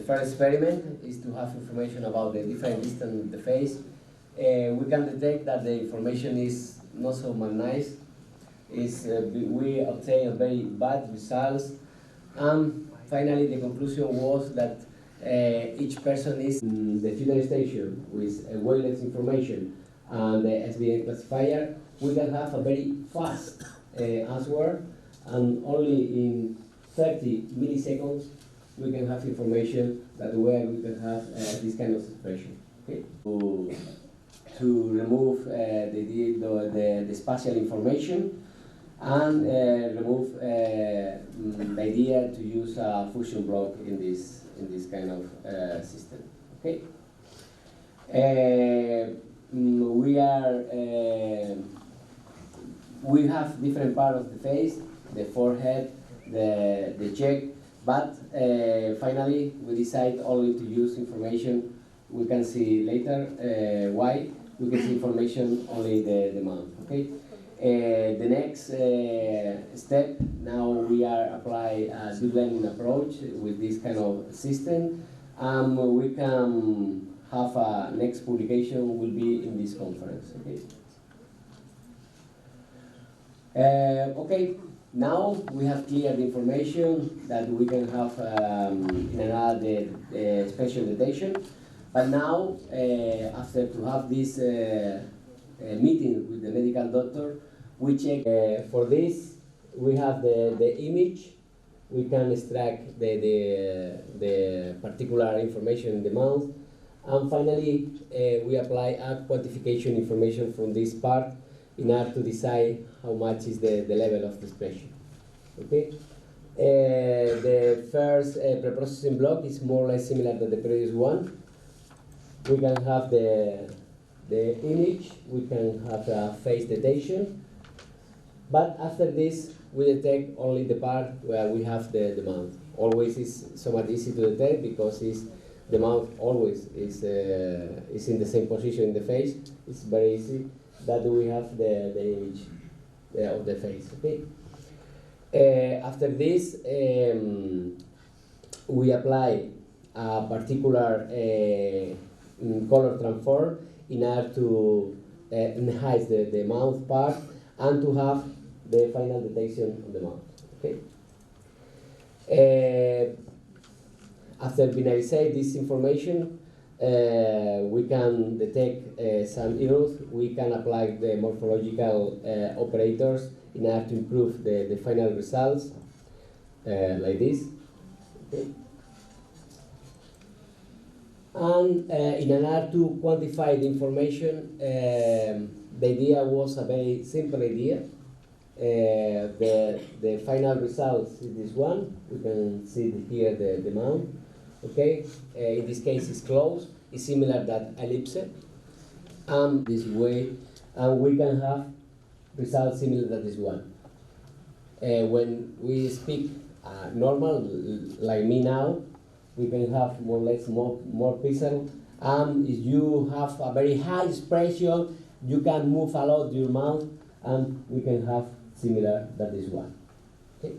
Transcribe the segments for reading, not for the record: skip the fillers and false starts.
first experiment is to have information about the different distance of the face. We can detect that the information is not so nice. We obtain very bad results. And finally, the conclusion was that each person is in the filter station with a wavelength information and the SBN classifier. We can have a very fast answer, and only in 30 milliseconds we can have information that where we can have this kind of expression. Okay? To remove the spatial information and remove the idea to use a fusion block in this kind of system. Okay. We have different parts of the face, the forehead, the cheek, but finally we decide only to use information. We can see later why. We can see information only the mouth. Okay. The next step, now we are apply a deep learning approach with this kind of system. We can have a next publication will be in this conference. Okay. Okay. Now we have cleared the information that we can have in another spatial detection. But now, after to have this meeting with the medical doctor, we check for this. We have the image. We can extract the particular information in the mouth, and finally we apply a quantification information from this part in order to decide how much is the level of the expression. Okay. The first preprocessing block is more or less similar to the previous one. We can have the image, we can have a face detection, but after this we detect only the part where we have the mouth. Always is somewhat easy to detect because the mouth always is in the same position in the face. It's very easy that we have the image of the face. Okay. After this we apply a particular color transform in order to enhance the mouth part and to have the final detection of the mouth. Okay. After binarize this information, we can detect some errors. We can apply the morphological operators in order to improve the final results, like this. Okay. And in order to quantify the information, the idea was a very simple idea. The final results is this one. We can see here the mount. Okay. In this case, it's closed. It's similar that ellipse. This way, and we can have results similar to this one. When we speak normal, like me now, we can have more or less more pixel. If you have a very high expression, you can move a lot your mouth, and we can have similar that this one. Okay.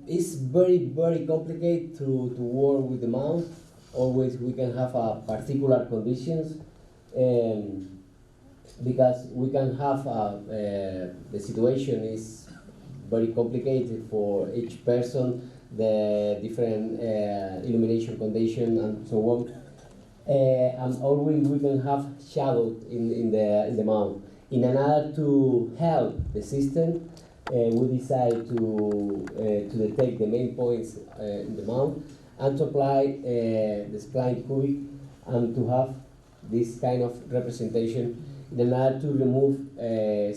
It's very complicated to work with the mouth. Always we can have a particular conditions, because we can have the situation is very complicated for each person, the different illumination condition and so on. And always we can have shadow in the mouth. In order to help the system, we decide to detect the main points in the mouth and to apply the spline cubic and to have this kind of representation in order to remove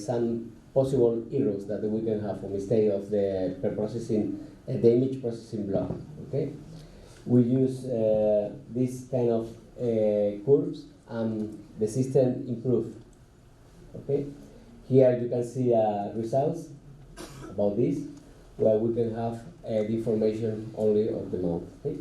some possible errors that we can have instead of the preprocessing, the image processing block. Okay, we use this kind of curves, and the system improve. Okay, here you can see results about this, where we can have the information only of the mouth. Okay.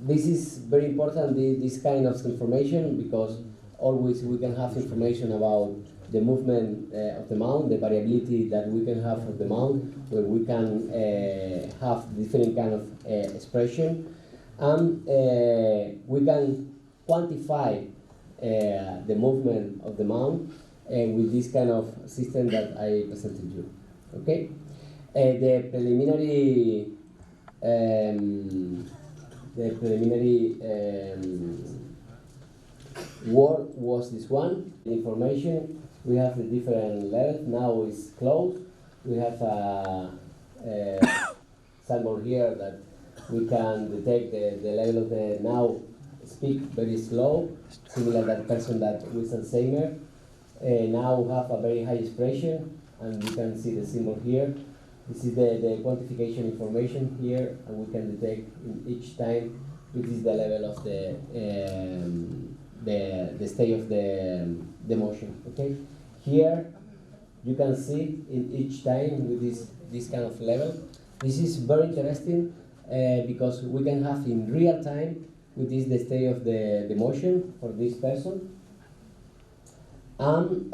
This is very important, this kind of information, because always we can have information about the movement of the mount, the variability that we can have of the mount, where we can have different kind of expression, and we can quantify the movement of the mount with this kind of system that I presented you. Okay, the preliminary work was this one. The information, we have the different levels. Now it's closed. We have a symbol here that we can detect the level of the now speak very slow, similar to that person that with Alzheimer. Now we have a very high expression, and you can see the symbol here. This is the quantification information here, and we can detect in each time which is the level of the state of the motion. Okay, here you can see in each time with this kind of level. This is very interesting because we can have in real time with this the state of the motion for this person. And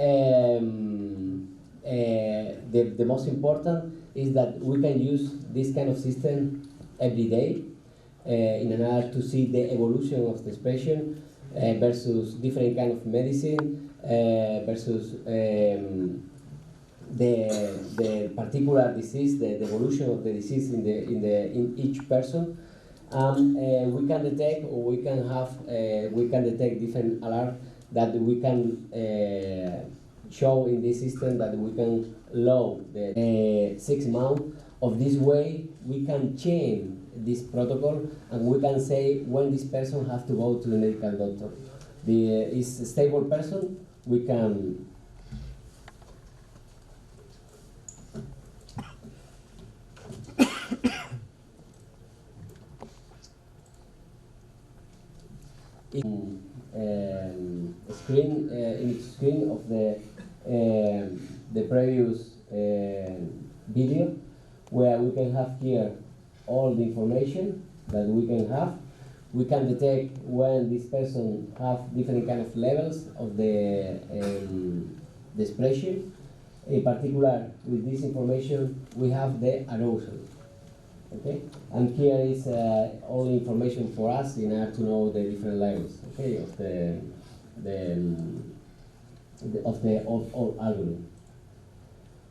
the most important is that we can use this kind of system every day in order to see the evolution of the expression versus different kind of medicine versus the particular disease, the evolution of the disease in each person. We can detect, or we can detect different alarms that we can show in this system, that we can load the 6 months. Of this way, we can change this protocol, and we can say when this person has to go to the medical doctor. Is a stable person, we can image screen of the previous video, where we can have here all the information that we can have. We can detect when this person have different kind of levels of the expression. In particular, with this information, we have the arousal. Okay, and here is all the information for us in order to know the different levels. Okay, of all algorithm.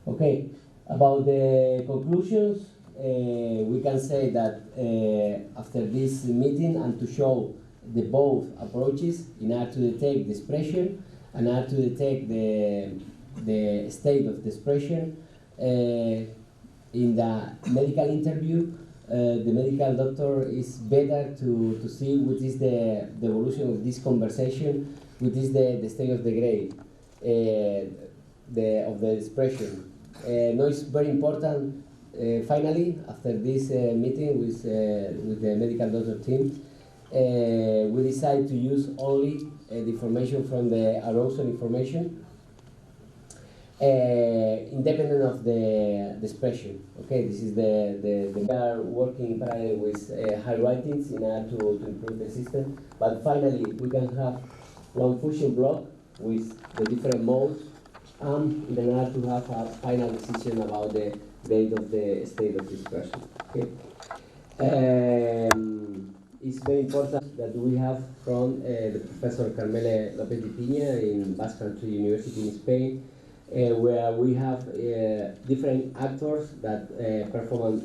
Okay, about the conclusions, we can say that after this meeting, and to show the both approaches in order to detect the expression and in order to detect the state of the expression, in the medical interview, the medical doctor is better to see what is the evolution of this conversation, what is the state of the grade, of the expression. No, it's very important. Finally, after this meeting with the medical doctor team, we decide to use only the information from the arousal information, independent of the expression. Okay, this is we are working in parallel with high writings in order to improve the system. But finally, we can have one fusion block with the different modes, and in order to have a final decision about the grade of the state of this person. Okay. It's very important that we have from the Professor Carmele López de Piña in Basque Country University in Spain, where we have different actors that perform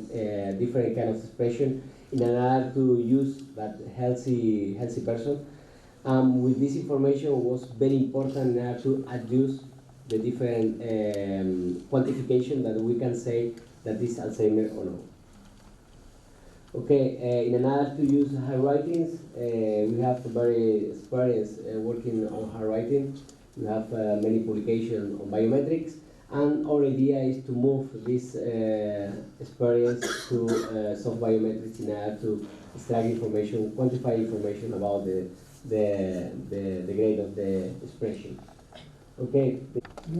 different kind of expression in order to use that healthy person. With this information, it was very important in order to adjust the different quantification that we can say that is Alzheimer or no. Okay, in order to use high writings, we have very experience working on high writing. We have many publications on biometrics, and our idea is to move this experience to soft biometrics in order to extract information, quantify information about the grade of the expression. Okay. We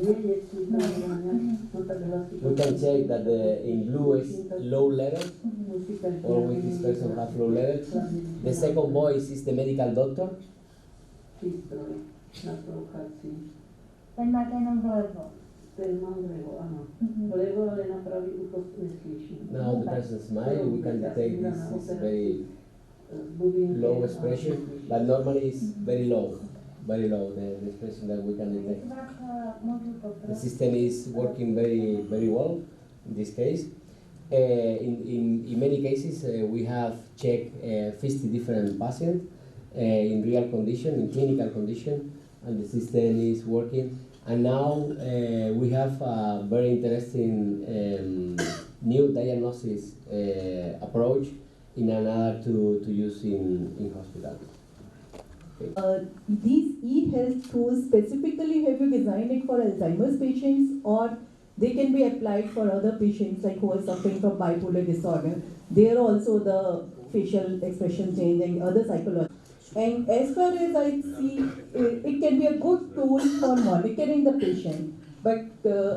can check that in blue is low level, always this person has low level. The second voice is the medical doctor. na provokacji. Ten ma ten wlevo. Ten má vlevo, áno. Vlevo, ale na pravý úchop neslyším. Now the person smile, we can detect this is very low expression, but normally it's very low, the expression that we can detect. The system is working very well in this case. In many cases, we have checked 50 different patients in real condition, in clinical condition, and the system is working. And now we have a very interesting new diagnosis approach in another to use in hospitals. Okay. These e-health tools specifically, have you designed it for Alzheimer's patients, or they can be applied for other patients like who are suffering from bipolar disorder? There also the facial expression change and other psychology. And as far as I see, it can be a good tool for monitoring the patient. But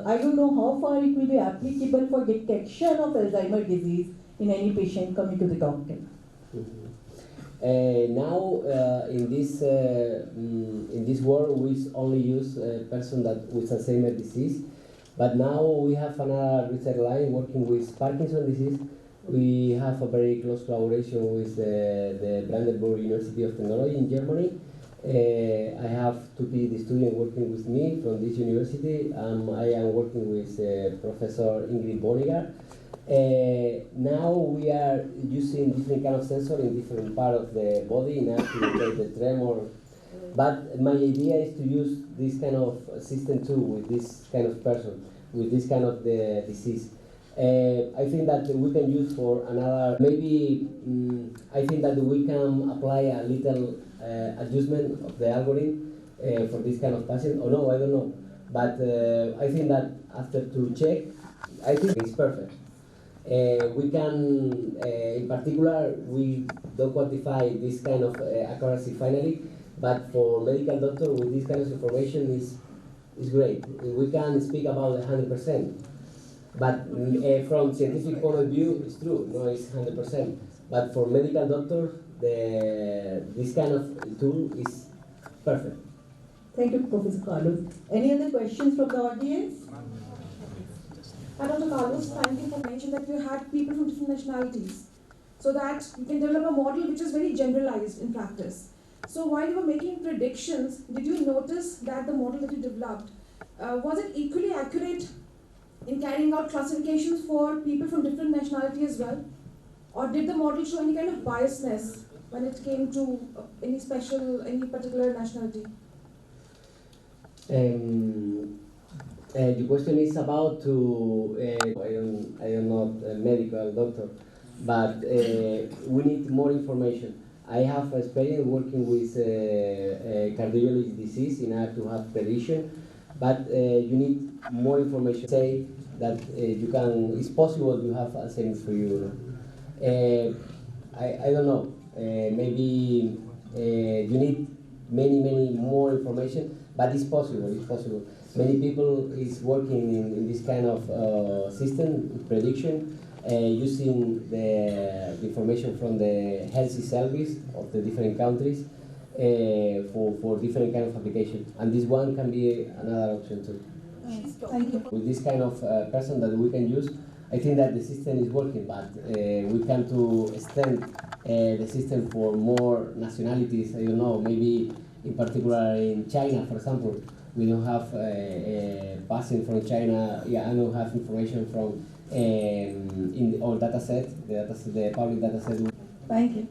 I don't know how far it will be applicable for detection of Alzheimer's disease in any patient coming to the doctor. Now in this world we only use a person that with Alzheimer's disease, but now we have another research line working with Parkinson's disease. We have a very close collaboration with the Brandenburg University of Technology in Germany. I have two PhD students working with me from this university. I am working with Professor Ingrid Bonigar. Now we are using different kind of sensor in different part of the body in order to detect the tremor. But my idea is to use this kind of system too with this kind of person, with this kind of the disease. I think that we can use for another, maybe I think that we can apply a little adjustment of the algorithm for this kind of patient, or no, I don't know. But I think that after to check, I think it's perfect. We can, in particular, we don't quantify this kind of accuracy finally, but for medical doctor with this kind of information is great. We can speak about 100%. But from scientific point of view, it's true, no, it's 100%. But for medical doctors, this kind of tool is perfect. Thank you, Professor Carlos. Any other questions from the audience? Dr. Carlos, thank you for mentioning that you had people from different nationalities, so that you can develop a model which is very generalized in practice. So while you were making predictions, did you notice that the model that you developed, was it equally accurate in carrying out classifications for people from different nationality as well? Or did the model show any kind of biasness when it came to any particular nationality? The question is about to, I am not a medical doctor, but we need more information. I have experience working with cardiology disease in order to have prediction, but you need more information. Say that you can, it's possible to have Alzheimer's for you. I don't know. Maybe you need many more information, but it's possible. It's possible. Many people is working in this kind of system prediction, using the information from the health service of the different countries for different kind of application. And this one can be another option too. Thank you. With this kind of person that we can use, I think that the system is working, but we can to extend the system for more nationalities. I don't know, maybe in particular in China, for example, we don't have passing from China. Yeah, I don't have information from in our data set, the public data set. Thank you.